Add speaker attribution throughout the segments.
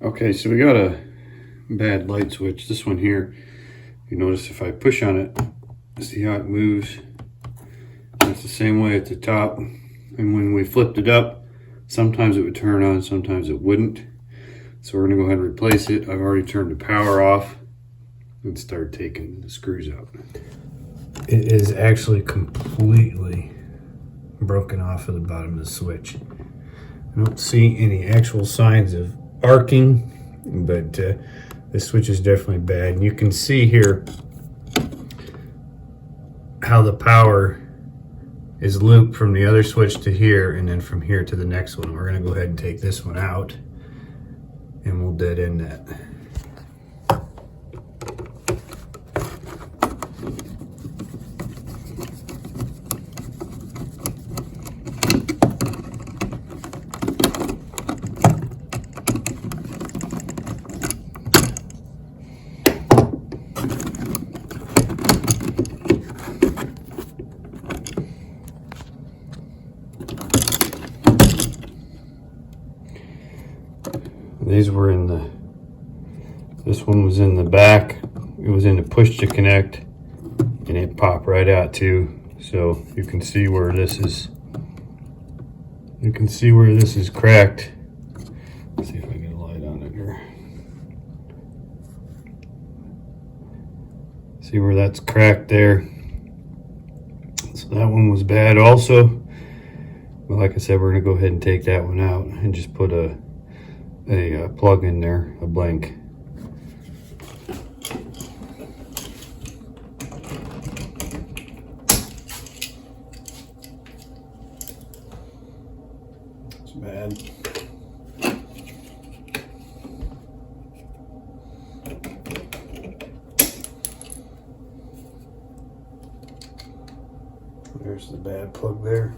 Speaker 1: Okay, so we got a bad light switch. This one here, you notice if I push on it, see how it moves? It's the same way at the top. And when we flipped it up, sometimes it would turn on, sometimes it wouldn't. So we're gonna go ahead and replace it. I've already turned the power off and start taking the screws out. It is actually completely broken off of the bottom of the switch. I don't see any actual signs of arcing, but this switch is definitely bad. And you can see here how the power is looped from the other switch to here, and then from here to the next one. We're going to go ahead and take this one out, and we'll dead end that. These were in the, this one was in the back. It was in the push to connect, and it popped right out too. So you can see where this is, cracked. Let's see if I get a light on it here. See where that's cracked there? So that one was bad also. But like I said, we're gonna go ahead and take that one out and just put a plug in there, a blank. It's bad. There's the bad plug there.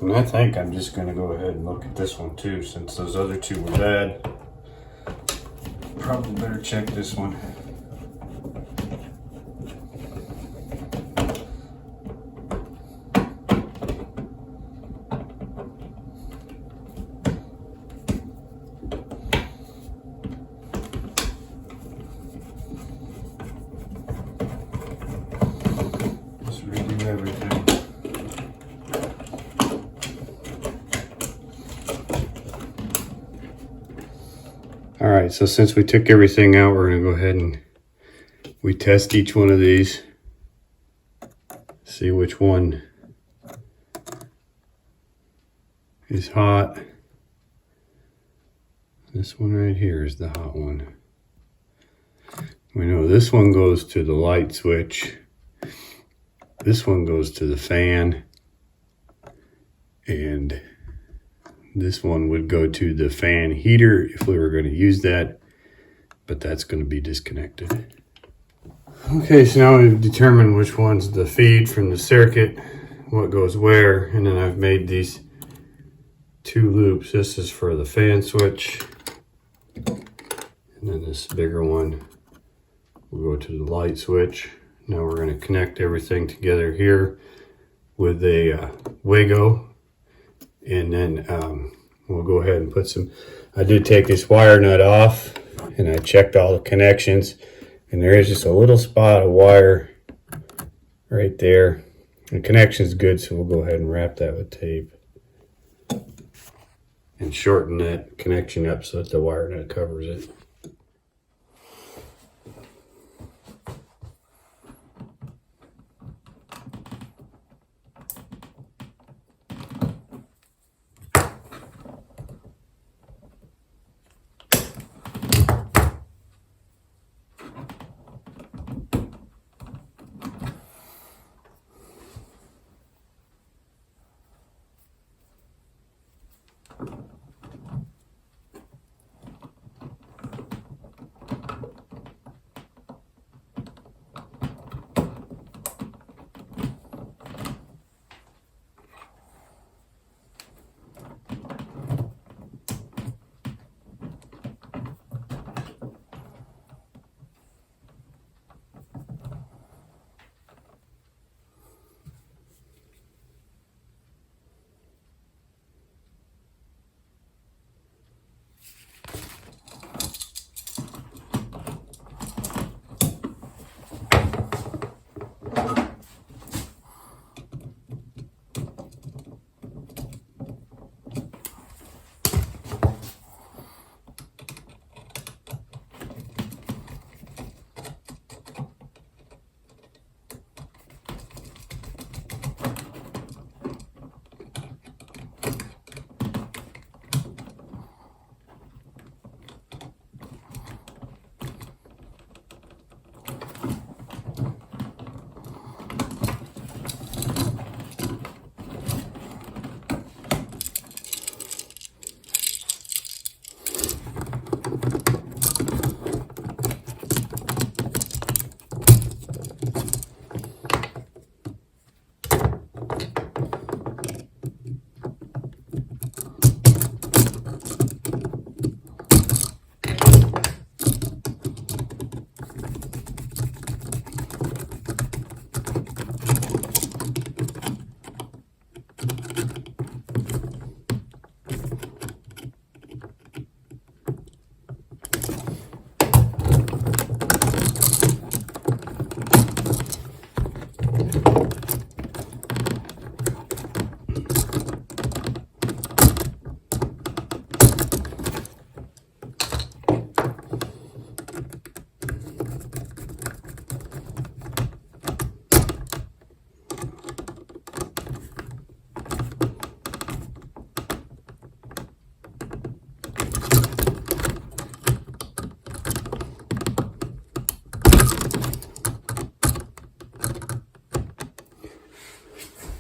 Speaker 1: And I think I'm just going to go ahead and look at this one too, since those other two were bad. Probably better check this one. Just redo everything. All right, so since we took everything out, we're gonna go ahead and we test each one of these, see which one is hot. This one right here is the hot one. We know this one goes to the light switch. This one goes to the fan. And this one would go to the fan heater if we were going to use that, but that's going to be disconnected. Okay, so now we've determined which one's the feed from the circuit, what goes where, and then I've made these two loops. This is for the fan switch, and then this bigger one will go to the light switch. Now we're going to connect everything together here with a Wago. And then we'll go ahead and put some, I did take this wire nut off and I checked all the connections, and there is just a little spot of wire right there. The connection is good, so we'll go ahead and wrap that with tape and shorten that connection up so that the wire nut covers it.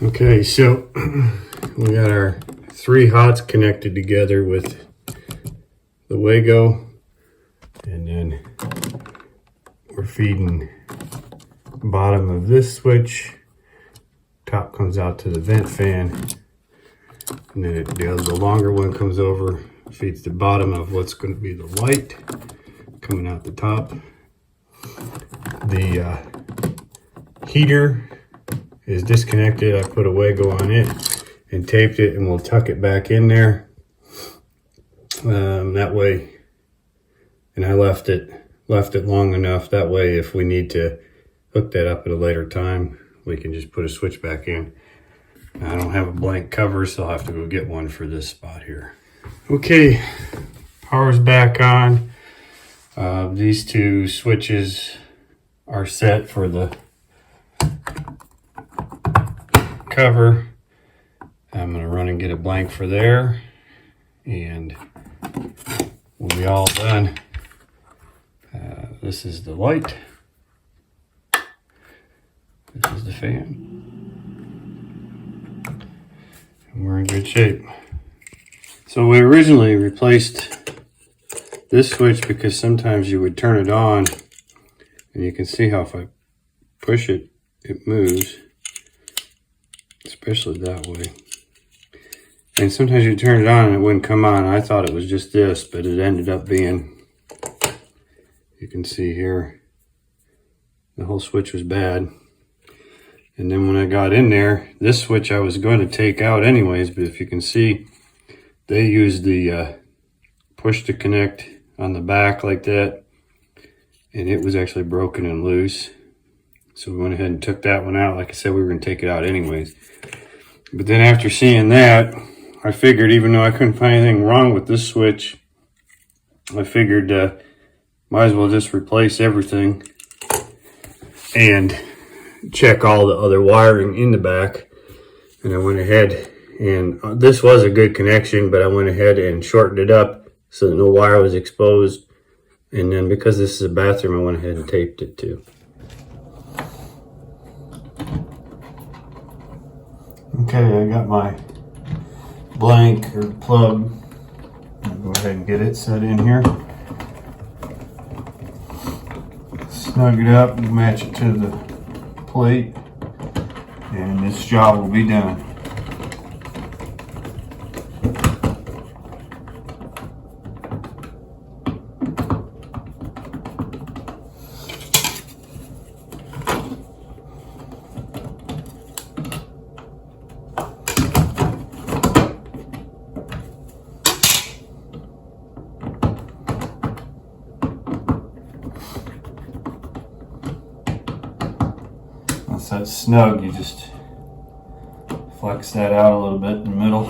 Speaker 1: Okay, so we got our 3 hots connected together with the Wago, and then we're feeding the bottom of this switch. Top comes out to the vent fan, and then the longer one comes over, feeds the bottom of what's going to be the light coming out the top. The heater is disconnected. I put a Wago on it and taped it, and we'll tuck it back in there. That way, and I left it long enough. That way, if we need to hook that up at a later time, we can just put a switch back in. I don't have a blank cover, so I'll have to go get one for this spot here. Okay, power's back on. These 2 switches are set for the cover. I'm gonna run and get a blank for there, and we'll be all done. This is the light. This is the fan. And we're in good shape. So we originally replaced this switch because sometimes you would turn it on, and you can see how if I push it, it moves, especially that way. And sometimes you turn it on and it wouldn't come on. I thought it was just this, but it ended up being, you can see here, the whole switch was bad. And then when I got in there, this switch I was going to take out anyways, but if you can see, they used the push to connect on the back like that, and it was actually broken and loose. So we went ahead and took that one out. Like I said, we were going to take it out anyways. But then after seeing that, I figured, even though I couldn't find anything wrong with this switch, I figured might as well just replace everything and check all the other wiring in the back. And I went ahead, and this was a good connection, but I went ahead and shortened it up so that no wire was exposed. And then because this is a bathroom, I went ahead and taped it too. Okay, I got my blank or plug. I'll go ahead and get it set in here. Snug it up and match it to the plate, and this job will be done. Once that's snug, you just flex that out a little bit in the middle.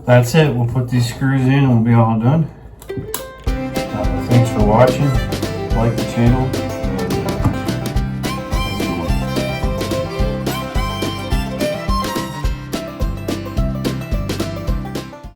Speaker 1: That's it. We'll put these screws in and we'll be all done. Thanks for watching. Like the channel.